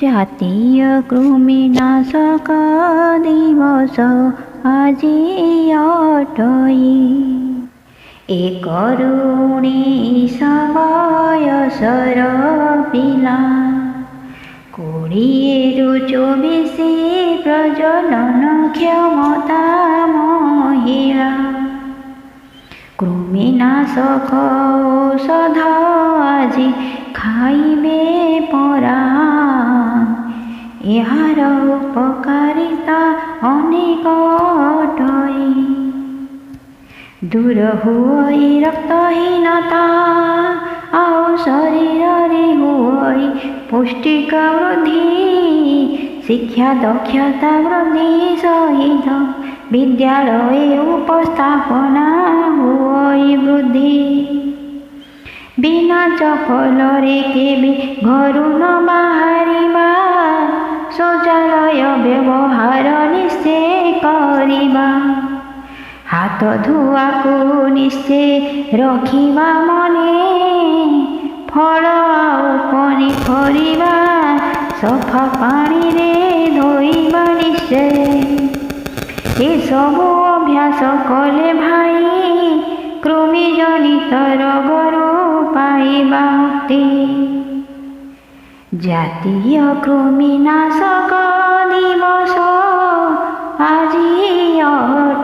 জাতীয় কৃমিনাশক দিবস আজি অটই। 19 বয়সর পিলা 20-24 প্রজনন ক্ষমতা মহিলা কৃমিনাশক ঔষধ আজি খাইবে পরা। এହାର উপকারিতা অনেক অটই। দূর ହୁଅଇ ରକ୍ତହୀନତା ଆଉ ଶରୀରରେ ହୁଅଇ ପୌଷ୍ଟିକ ବୃଦ୍ଧି। ଶିକ୍ଷା ଦକ୍ଷତା ବୃଦ୍ଧି ସହିତ ବିଦ୍ୟାଳୟ ଉପସ୍ଥାପନା ହୁଅଇ ବୃଦ୍ଧି। ବିନା ଚପଲରେ କେବେ ଘରୁ ନ ବାହାରିବା। ଶୌଚାଳୟ ବ୍ୟବହାର ନିଶ୍ଚୟ କରିବା। ହାତ ଧୁଆକୁ ନିଶ୍ଚୟ ରଖିବା ମନେ। ଫଳ ଆଉ ପନିପରିବା ସଫା ପାଣିରେ ଧୋଇବା ନିଶ୍ଚୟ। ଏସବୁ ଅଭ୍ୟାସ କଲେ ଭାଇ କୃମିଜନିତ ରୋଗରୁ ପାଇବା ମୁକ୍ତି। ଜାତୀୟ କୃମିନାଶକ ଦିବସ ଆଜି ଅଟଇ।